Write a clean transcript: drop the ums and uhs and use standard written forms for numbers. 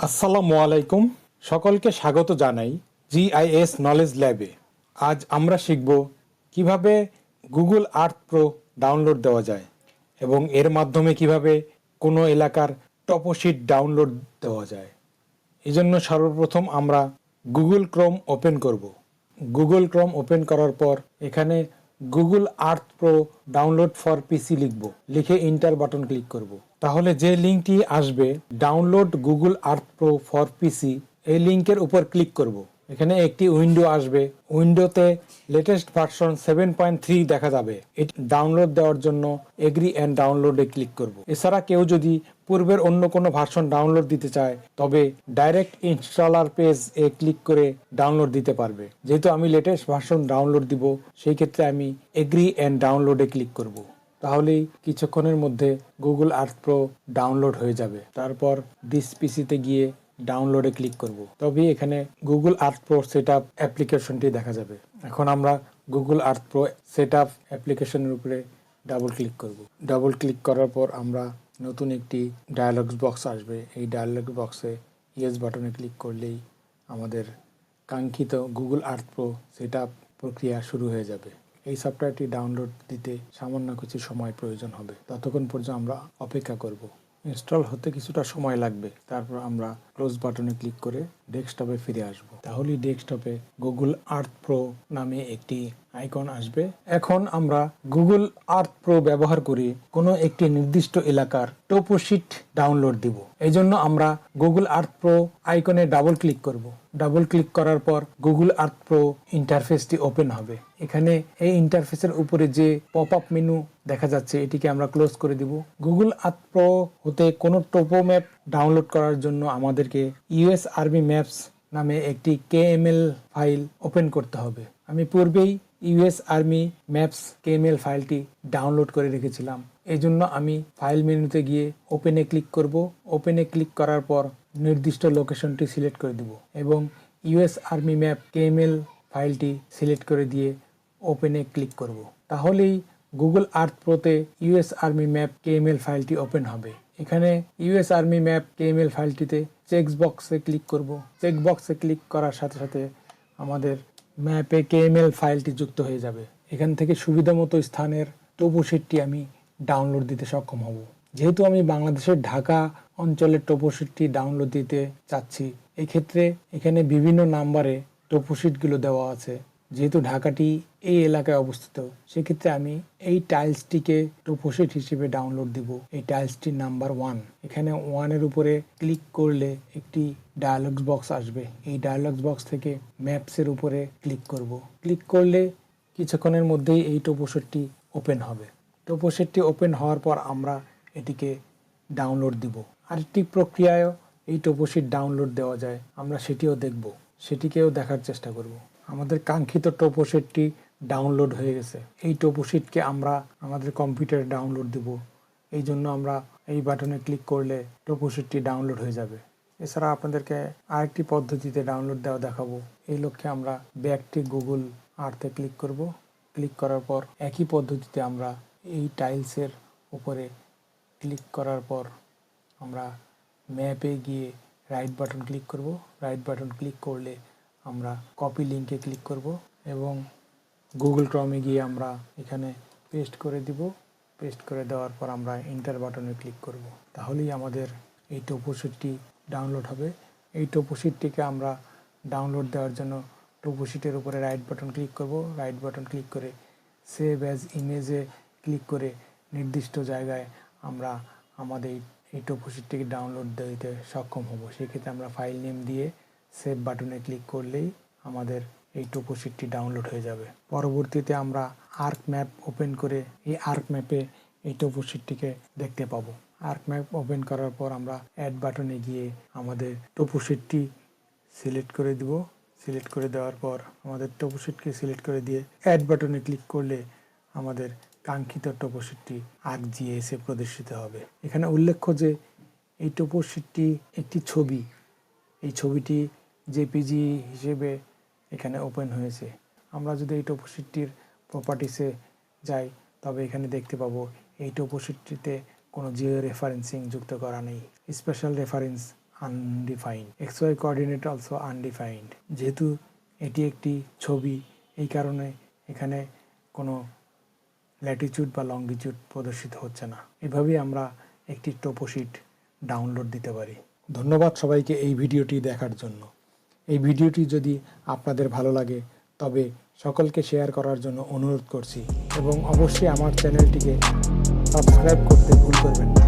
আসসালামু আলাইকুম, সকলকে স্বাগত জানাই জিআইএস নলেজ ল্যাবে। আজ আমরা শিখব কিভাবে গুগল আর্থ প্রো ডাউনলোড দেওয়া যায় এবং এর মাধ্যমে কিভাবে কোনো এলাকার টপোশিট ডাউনলোড দেওয়া যায়। এজন্য সর্বপ্রথম আমরা গুগল ক্রোম ওপেন করব। গুগল ক্রোম ওপেন করার পর এখানে Google Earth pro download for পিসি লিখব, লিখে ইন্টার বাটন ক্লিক করব। তাহলে যে লিঙ্কটি আসবে download Google Earth pro for পিসি, এই লিঙ্কের উপর ক্লিক করব। এখানে একটি উইন্ডো আসবে, উইন্ডোতে লেটেস্ট ভার্সন 7.3 দেখা যাবে। এটি ডাউনলোড দেওয়ার জন্য এগ্রি অ্যান্ড ডাউনলোডে ক্লিক করব। এছাড়া কেউ যদি পূর্বের অন্য কোনো ভার্সন ডাউনলোড দিতে চায় তবে ডাইরেক্ট ইনস্টলার পেজ এ ক্লিক করে ডাউনলোড দিতে পারবে। যেহেতু আমি লেটেস্ট ভার্সন ডাউনলোড দিব, সেই ক্ষেত্রে আমি এগ্রি অ্যান্ড ডাউনলোডে ক্লিক করব। তাহলেই কিছুক্ষণের মধ্যে গুগল আর্থ প্রো ডাউনলোড হয়ে যাবে। তারপর দিস পিসিতে গিয়ে ডাউনলোডে ক্লিক করব, তবে এখানে গুগল আর্থ প্রো সেটআপ অ্যাপ্লিকেশনটি দেখা যাবে। এখন আমরা গুগল আর্থ প্রো সেটআপ অ্যাপ্লিকেশনের উপরে ডাবল ক্লিক করব। ডাবল ক্লিক করার পর আমরা নতুন একটি ডায়ালগ বক্স আসবে। এই ডায়ালগ বক্সে ইয়েস বাটনে ক্লিক করলেই আমাদের কাঙ্ক্ষিত গুগল আর্থ প্রো সেটআপ প্রক্রিয়া শুরু হয়ে যাবে। এই সফটওয়্যারটি ডাউনলোড দিতে সামান্য কিছু সময় প্রয়োজন হবে, ততক্ষণ পর্যন্ত আমরা অপেক্ষা করব। ইনস্টল হতে কিছুটা সময় লাগবে। তারপর আমরা ক্লোজ বাটনে ক্লিক করে ডেস্কটপে ফিরে আসব। তাহলেই ডেস্কটপে গুগল আর্থ প্রো নামে একটি আইকন আসবে। এখন আমরা গুগল আর্থ প্রো ব্যবহার করে কোনো একটি নির্দিষ্ট এলাকার টোপোশিট ডাউনলোড দিব। এই জন্য আমরা গুগল আর্থ প্রো আইকনে ডাবল ক্লিক করব। ডাবল ক্লিক করার পর গুগল আর্থ প্রো ইন্টারফেসটি ওপেন হবে। এখানে এই ইন্টারফেসের উপরে যে পপ আপ মেনু দেখা যাচ্ছে, এটিকে আমরা ক্লোজ করে দিব। গুগল আর্থ প্রো হতে কোনো টোপো ম্যাপ ডাউনলোড করার জন্য আমাদেরকে ইউএস আর্মি ম্যাপস নামে একটি কেএমএল ফাইল ওপেন করতে হবে। আমি পূর্বেই ইউএস আর্মি ম্যাপস কেএমএল ফাইলটি ডাউনলোড করে রেখেছিলাম। এই জন্য আমি ফাইল মেনুতে গিয়ে ওপেনে ক্লিক করব। ওপেনে ক্লিক করার পর নির্দিষ্ট লোকেশনটি সিলেক্ট করে দিব এবং ইউএস আর্মি ম্যাপ কেএমএল ফাইলটি সিলেক্ট করে দিয়ে ওপেনে ক্লিক করব। তাহলেই গুগল আর্থ প্রোতে ইউএস আর্মি ম্যাপ কেএমএল ফাইলটি ওপেন হবে। এখানে ইউএস আর্মি ম্যাপ কেএমএল ফাইলটিতে চেক বক্সে ক্লিক করব। চেক বক্সে ক্লিক করার সাথে সাথে আমাদের ম্যাপে কেএমএল ফাইলটি যুক্ত হয়ে যাবে। এখান থেকে সুবিধামতো স্থানের টোপোশিটটি আমি ডাউনলোড দিতে সক্ষম হব। যেহেতু আমি বাংলাদেশের ঢাকা অঞ্চলের টোপোশিটটি ডাউনলোড দিতে চাচ্ছি, এক্ষেত্রে এখানে বিভিন্ন নাম্বারে টোপোশিটগুলো দেওয়া আছে। যেহেতু ঢাকাটি এই এলাকায় অবস্থিত, সেক্ষেত্রে আমি এই টাইলসটিকে টোপোশিট হিসেবে ডাউনলোড দিব। এই টাইলসটির নাম্বার 1। এখানে 1-এর উপরে ক্লিক করলে একটি ডায়ালগ বক্স আসবে। এই ডায়ালগ বক্স থেকে ম্যাপসের উপরে ক্লিক করব। ক্লিক করলে কিছুক্ষণের মধ্যেই এই টোপোশিটটি ওপেন হবে। টোপোশিটটি ওপেন হওয়ার পর আমরা এটিকে ডাউনলোড দিব। আরেকটি প্রক্রিয়ায়ও এই টোপোশিট ডাউনলোড দেওয়া যায়, আমরা সেটিও দেখব, সেটিকেও দেখার চেষ্টা করব। আমাদের কাঙ্ক্ষিত টোপোশিটটি ডাউনলোড হয়ে গেছে। এই টোপোশিটকে আমরা আমাদের কম্পিউটারে ডাউনলোড দিব। এই জন্য আমরা এই বাটনে ক্লিক করলে টোপোশিটটি ডাউনলোড হয়ে যাবে। এছাড়া আপনাদেরকে আরেকটি পদ্ধতিতে ডাউনলোড দেওয়া দেখাবো। এই লক্ষ্যে আমরা ব্যাকটি গুগল আর্থে ক্লিক করব। ক্লিক করার পর একই পদ্ধতিতে আমরা এই টাইলসের উপরে ক্লিক করার পর আমরা ম্যাপে গিয়ে রাইট বাটন ক্লিক করব। রাইট বাটন ক্লিক করলে আমরা কপি লিঙ্কে ক্লিক করব এবং গুগল ক্রমে গিয়ে আমরা এখানে পেস্ট করে দিব। পেস্ট করে দেওয়ার পর আমরা এন্টার বাটনে ক্লিক করব। তাহলেই আমাদের এই টোপোশিটটি ডাউনলোড হবে। এই টোপোশিটটিকে আমরা ডাউনলোড দেওয়ার জন্য টোপোশিটের উপরে রাইট বাটন ক্লিক করব। রাইট বাটন ক্লিক করে সেভ অ্যাজ ইমেজে ক্লিক করে নির্দিষ্ট জায়গায় আমরা আমাদের এই টোপোশিটটিকে ডাউনলোড দিতে সক্ষম হব। সেক্ষেত্রে আমরা ফাইল নেম দিয়ে সেভ বাটনে ক্লিক করলেই আমাদের এই টোপোশিটটি ডাউনলোড হয়ে যাবে। পরবর্তীতে আমরা আর্ক ম্যাপ ওপেন করে এই আর্ক ম্যাপে এই টোপোশিটটিকে দেখতে পাবো। আর্ক ম্যাপ ওপেন করার পর আমরা অ্যাড বাটনে গিয়ে আমাদের টোপোশিটটি সিলেক্ট করে দিব। সিলেক্ট করে দেওয়ার পর আমাদের টোপোশিটকে সিলেক্ট করে দিয়ে অ্যাড বাটনে ক্লিক করলে আমাদের কাঙ্ক্ষিত টোপোশিটটি ArcGIS-এ প্রদর্শিত হবে। এখানে উল্লেখ্য যে এই টোপোশিটটি একটি ছবি। এই ছবিটি জেপিজি হিসেবে এখানে ওপেন হয়েছে। আমরা যদি এই টোপোশিটটির প্রপার্টিসে যাই তবে এখানে দেখতে পাবো এই টোপোশিটটিতে কোনো জিও রেফারেন্সিং যুক্ত করা নেই। Special reference undefined, XY coordinate also undefined. যেহেতু এটি একটি ছবি, এই কারণে এখানে কোনো ল্যাটিটিউড বা লঙ্গিটিউড প্রদর্শিত হচ্ছে না। এভাবেই আমরা একটি টোপোশিট ডাউনলোড দিতে পারি। ধন্যবাদ সবাইকে এই ভিডিওটি দেখার জন্য। এই ভিডিওটি যদি আপনাদের ভালো লাগে তবে সকলকে শেয়ার করার জন্য অনুরোধ করছি এবং অবশ্যই আমার চ্যানেলটিকে সাবস্ক্রাইব করতে ভুল করবেন না।